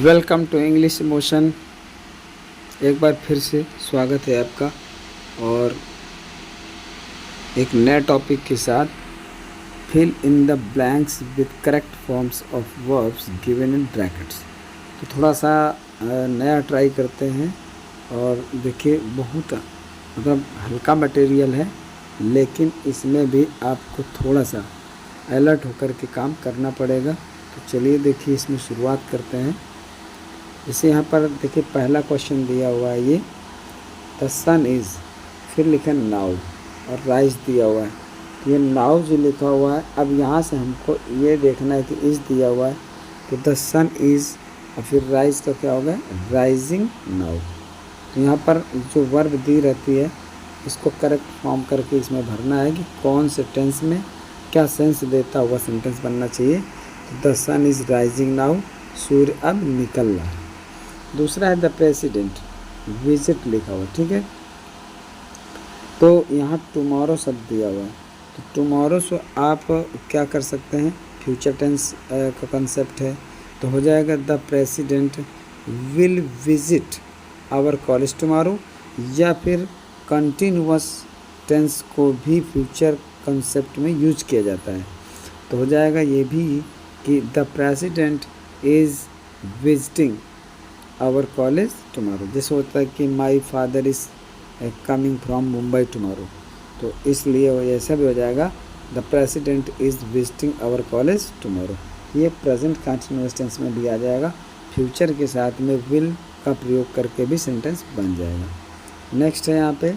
Welcome to English emotion. एक बार फिर से स्वागत है आपका और एक नए टॉपिक के साथ। Fill in the blanks with correct forms of verbs given in brackets. तो थोड़ा सा नया ट्राई करते हैं और देखिए बहुत मतलब हल्का मटेरियल है, लेकिन इसमें भी आपको थोड़ा सा अलर्ट होकर के काम करना पड़ेगा। तो चलिए देखिए इसमें शुरुआत करते हैं। जैसे यहाँ पर देखिए पहला क्वेश्चन दिया हुआ है, ये द सन इज़, फिर लिखा नाउ और राइज दिया हुआ है। तो ये नाउ जो लिखा हुआ है, अब यहाँ से हमको ये देखना है कि इज़ दिया हुआ है तो द सन इज़ और फिर राइज का क्या होगा, राइजिंग नाउ। तो यहाँ पर जो वर्ब दी रहती है इसको करेक्ट फॉर्म करके इसमें भरना है कि कौन से टेंस में क्या सेंस देता हुआ सेंटेंस बनना चाहिए। तो the sun is rising now, सूर्य अब निकल रहा है। दूसरा है द प्रेसिडेंट, विजिट लिखा हुआ, ठीक है। तो यहाँ टुमारो शब्द दिया हुआ है, तो टुमारो से आप क्या कर सकते हैं, फ्यूचर टेंस का कंसेप्ट है, तो हो जाएगा the president will visit our college tomorrow. या फिर कंटिन्यूअस टेंस को भी फ्यूचर कंसेप्ट में यूज किया जाता है, तो हो जाएगा ये भी कि the president is visiting our college tomorrow. जैसे होता है कि my father is coming from Mumbai tomorrow, तो इसलिए ऐसा भी हो जाएगा the president is visiting our college tomorrow. ये प्रेजेंट कंटिन्यूअस टेंस में भी आ जाएगा, फ्यूचर के साथ में विल का प्रयोग करके भी सेंटेंस बन जाएगा। नेक्स्ट है यहाँ पे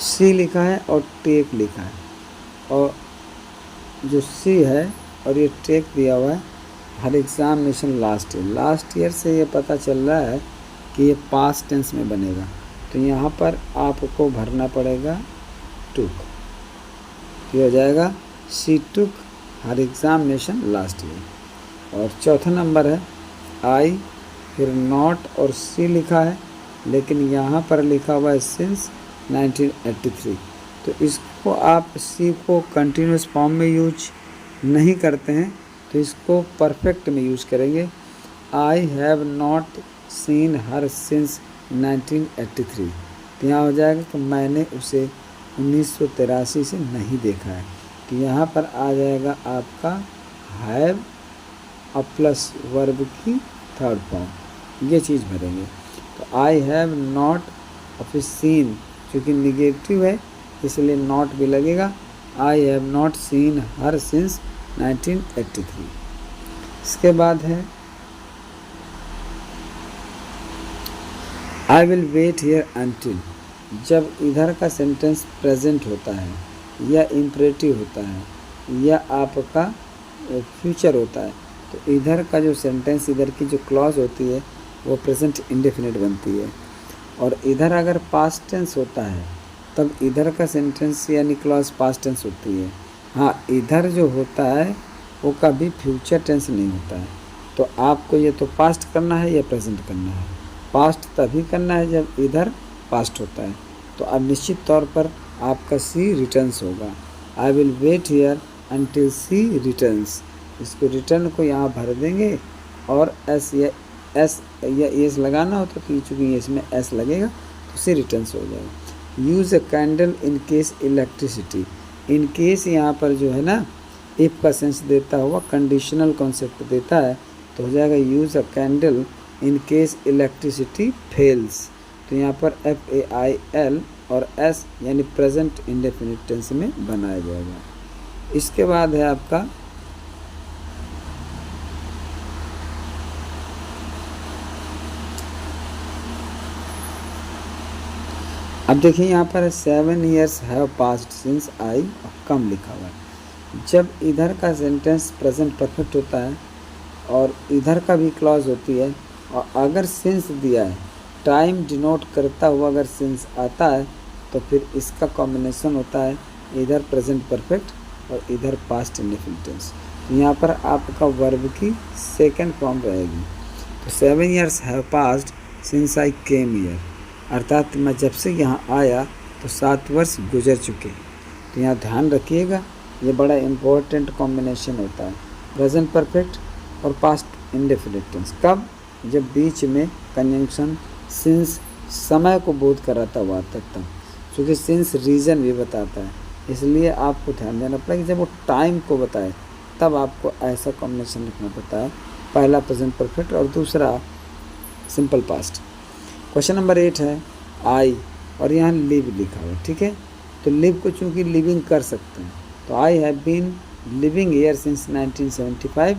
सी लिखा है और टेक लिखा है, और जो सी है और ये टेक दिया हुआ है, हर एग्ज़ामिनेशन लास्ट ईयर से ये पता चल रहा है कि ये पास्ट टेंस में बनेगा, तो यहाँ पर आपको भरना पड़ेगा टुक। ये हो जाएगा she took her examination last year. और चौथा नंबर है आई, फिर नॉट और सी लिखा है, लेकिन यहाँ पर लिखा हुआ है सिंस 1983। तो इसको आप सी को कंटिन्यूस फॉर्म में यूज नहीं करते हैं, तो इसको परफेक्ट में यूज़ करेंगे। आई have not seen her since 1983। तो यहाँ हो जाएगा कि मैंने उसे 1983 से नहीं देखा है, तो यहाँ पर आ जाएगा आपका हैव और प्लस वर्ब की थर्ड फॉर्म, ये चीज़ भरेंगे। तो आई हैव नॉट और फिर सीन, क्योंकि निगेटिव है इसलिए नॉट भी लगेगा। I have not seen her since 1983। इसके बाद है I will wait here until. जब इधर का सेंटेंस प्रेजेंट होता है या इम्परेटिव होता है या आपका फ्यूचर होता है, तो इधर का जो सेंटेंस, इधर की जो क्लॉज होती है वो प्रेजेंट इंडेफिनिट बनती है। और इधर अगर पास्ट टेंस होता है तब इधर का सेंटेंस यानी क्लॉज पास्ट टेंस होती है। हाँ, इधर जो होता है वो कभी फ्यूचर टेंस नहीं होता है। तो आपको ये तो पास्ट करना है या प्रेजेंट करना है। पास्ट तभी करना है जब इधर पास्ट होता है, तो अब निश्चित तौर पर आपका सी रिटर्न्स होगा। I will wait here until C returns. इसको रिटर्न को यहाँ भर देंगे और एस या एस लगाना होता है, तो चूँकि इसमें एस लगेगा तो सी रिटर्न्स हो जाएगा। Use a candle in case electricity. In case यहाँ पर जो है ना इफ़ का सेंस देता हुआ कंडीशनल कॉन्सेप्ट देता है, तो हो जाएगा use a candle in case electricity fails. तो यहाँ पर FAIL और S यानी प्रेजेंट इंडेफिनिट टेंस में बनाया जाएगा। इसके बाद है आपका अब देखिए यहाँ पर 7 years have passed since I come लिखा हुआ है। जब इधर का सेंटेंस प्रेजेंट परफेक्ट होता है और इधर का भी क्लॉज होती है, और अगर सिंस दिया है, टाइम डिनोट करता हुआ अगर सिंस आता है, तो फिर इसका कॉम्बिनेशन होता है इधर प्रेजेंट परफेक्ट और इधर पास्ट इंडेफिनिट टेंस। तो यहाँ पर आपका वर्ब की सेकंड फॉर्म रहेगी। तो 7 years have passed since I came here, अर्थात मैं जब से यहाँ आया तो 7 वर्ष गुजर चुके। तो यहाँ ध्यान रखिएगा, ये बड़ा इम्पोर्टेंट कॉम्बिनेशन होता है, प्रेजेंट परफेक्ट और पास्ट इंडेफिनिट टेंस। कब? जब बीच में कंजंक्शन सिंस समय को बोध कराता हुआ आता तब, क्योंकि सिंस रीजन भी बताता है, इसलिए आपको ध्यान देना पड़ेगा कि जब वो टाइम को बताए तब आपको ऐसा कॉम्बिनेशन लिखना पड़ता है, पहला प्रेजेंट परफेक्ट और दूसरा सिंपल पास्ट। क्वेश्चन नंबर 8 है आई, और यहाँ लिव लिखा हुआ, ठीक है। तो लिव को चूँकि लिविंग कर सकते हैं, तो I have been living here since 1975,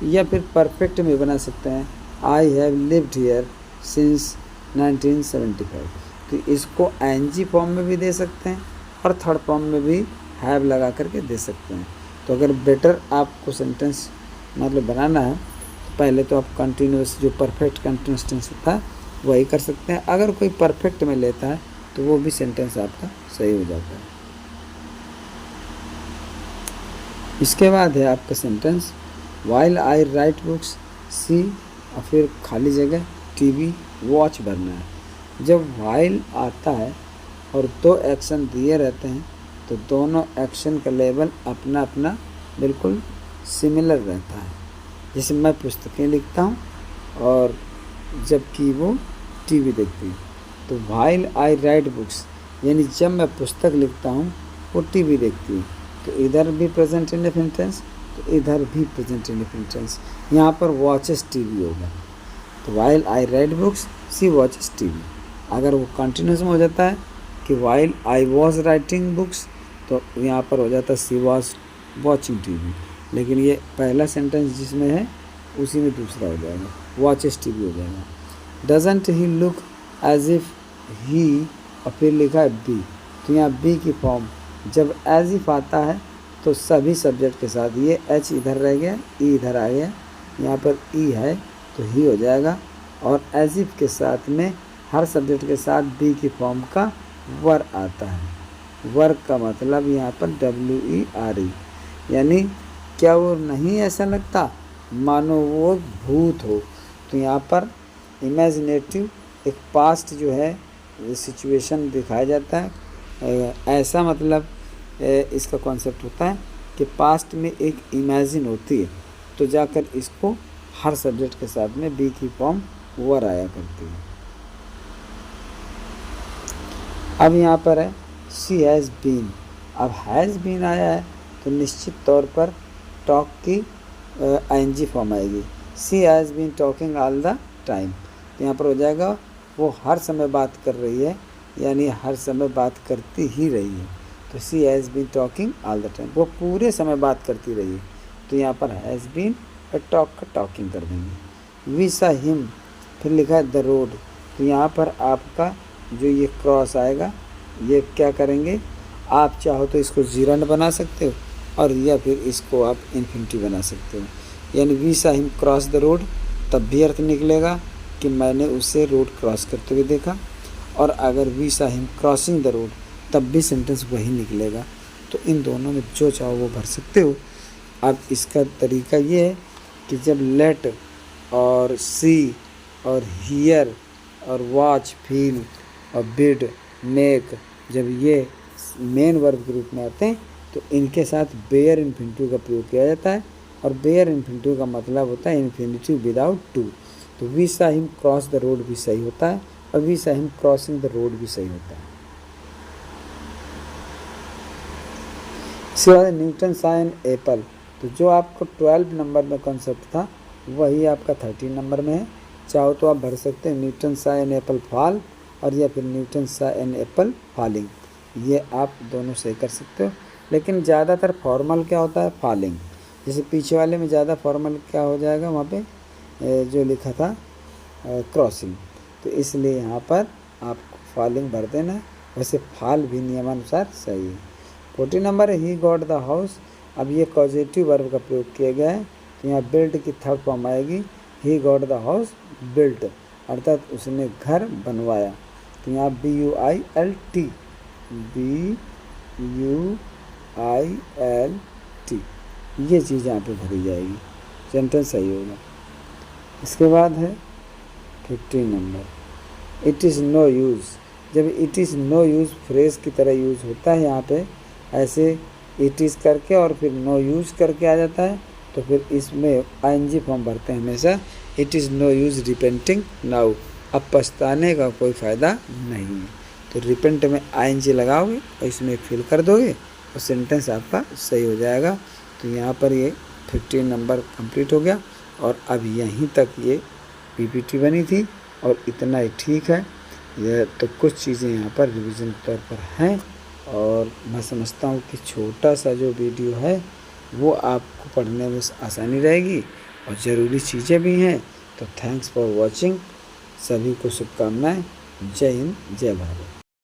या फिर परफेक्ट में बना सकते हैं I have lived here since 1975। तो इसको एनजी फॉर्म में भी दे सकते हैं और थर्ड फॉर्म में भी हैव लगा करके दे सकते हैं। तो अगर बेटर आपको सेंटेंस मतलब बनाना है तो पहले तो आप कंटिन्यूस, जो परफेक्ट कंटिन्यूस टेंस होता है वही कर सकते हैं। अगर कोई परफेक्ट में लेता है तो वो भी सेंटेंस आपका सही हो जाता है। इसके बाद है आपका sentence while I write books C, और फिर खाली जगह टीवी वॉच भरना है। जब वाइल आता है और दो एक्शन दिए रहते हैं तो दोनों एक्शन का लेवल अपना अपना बिल्कुल सिमिलर रहता है। जैसे मैं पुस्तकें लिखता हूँ और जबकि वो टीवी देखती है। तो वाइल आई राइट बुक्स यानी जब मैं पुस्तक लिखता हूँ वो टीवी देखती है, तो इधर भी प्रेजेंट इंडेफिनिट टेंस, तो इधर भी प्रेजेंट इंडेफिनिट टेंस। यहाँ पर वॉचेस टीवी होगा, तो while I write books C watches TV. अगर वो कंटिन्यूस में हो जाता है कि while I was writing books, तो यहाँ पर हो जाता है सी वॉज वॉचिंग टीवी। लेकिन ये पहला सेंटेंस जिसमें है उसी में दूसरा हो जाएगा, वॉचेस टीवी हो जाएगा। Doesn't he look as if he, और फिर लिखा है बी, तो यहाँ बी की फॉर्म जब एज इफ आता है तो सभी सब्जेक्ट के साथ, ये एच इधर रह गया, ई इधर आ गया, यहाँ पर ई है तो ही हो जाएगा, और एज इफ के साथ में हर सब्जेक्ट के साथ बी की फॉर्म का वर आता है। वर्क का मतलब यहाँ पर WERE, यानी क्या वो नहीं ऐसा लगता मानो वो भूत हो। तो यहाँ पर इमेजिनेटिव एक पास्ट जो है सिचुएशन दिखाया जाता है। ऐसा मतलब इसका कॉन्सेप्ट होता है कि पास्ट में एक इमेजिन होती है, तो जाकर इसको हर सब्जेक्ट के साथ में बी की फॉर्म वर आया करती है। अब यहाँ पर है शी हैज़ बीन, अब हैज़ बीन आया है तो निश्चित तौर पर टॉक की ING फॉर्म आएगी। She has been talking all the time, तो यहाँ पर हो जाएगा वो हर समय बात कर रही है, यानी हर समय बात करती ही रही है। तो she has been talking all the time, वो पूरे समय बात करती रही है, तो यहाँ पर हैज़ बीन और टॉक का टॉकिंग कर देंगे। वी सा हिम, फिर लिखा है द रोड, तो यहाँ पर आपका जो ये क्रॉस आएगा ये क्या करेंगे, आप चाहो तो इसको जीरंड बना सकते हो और या फिर इसको आप इन्फिनिटिव बना सकते हो। यानी we saw him cross the road, तब भी अर्थ निकलेगा कि मैंने उसे रोड क्रॉस करते हुए देखा, और अगर we saw him crossing the road तब भी सेंटेंस वही निकलेगा। तो इन दोनों में जो चाहो वो भर सकते हो। अब इसका तरीका ये है कि जब लेट और सी और हियर और वॉच, फील और बिड, मेक, जब ये मेन वर्ब के रूप में आते हैं तो इनके साथ बेयर इन्फिनिटिव का प्रयोग किया जाता है, और बेयर इन्फिनिटिव का मतलब होता है इन्फिनिटिव विदाउट टू। तो we saw him cross the road भी सही होता है और we saw him crossing the road भी सही होता है। इसके बाद न्यूटन सा एन एप्पल, तो जो आपको 12 नंबर में कॉन्सेप्ट था वही आपका 13 नंबर में है। चाहो तो आप भर सकते हैं न्यूटन सा एन एप्पल फॉल, और या फिर न्यूटन सा एन एप्पल फॉलिंग, ये आप दोनों सही कर सकते हो। लेकिन ज़्यादातर फॉर्मल क्या होता है, फॉलिंग। जैसे पीछे वाले में ज़्यादा फॉर्मल क्या हो जाएगा, वहाँ पे जो लिखा था क्रॉसिंग, तो इसलिए यहाँ पर आपको फॉलिंग भर देना है। वैसे फॉल भी नियमानुसार सही है। 14 नंबर है ही गॉट द हाउस, अब ये पॉजिटिव वर्ब का प्रयोग किया गया है, तो यहाँ बिल्ड की थर्ड फॉर्म आएगी, he got the house built, अर्थात उसने घर बनवाया। तो यहाँ BUILT, BUILT, ये चीज़ यहाँ पे भरी जाएगी, सेंटेंस सही होगा। इसके बाद है 15 number it is no use, जब it is no use phrase की तरह यूज़ होता है यहाँ पे, ऐसे इट इज़ करके और फिर नो यूज़ करके आ जाता है, तो फिर इसमें आईएनजी फॉर्म भरते हैं हमेशा। It is no use repenting now, अब पछताने का कोई फ़ायदा नहीं है। तो रिपेंट में आईएनजी लगाओगे और इसमें फिल कर दोगे और सेंटेंस आपका सही हो जाएगा। तो यहाँ पर ये 15 नंबर कंप्लीट हो गया और अब यहीं तक ये पीपीटी बनी थी और इतना ही ठीक है। यह तो कुछ चीज़ें यहाँ पर रिवीजन के तौर पर हैं और मैं समझता हूँ कि छोटा सा जो वीडियो है वो आपको पढ़ने में आसानी रहेगी और ज़रूरी चीज़ें भी हैं। तो थैंक्स फॉर वॉचिंग, सभी को शुभकामनाएं। जय हिंद, जय भारत।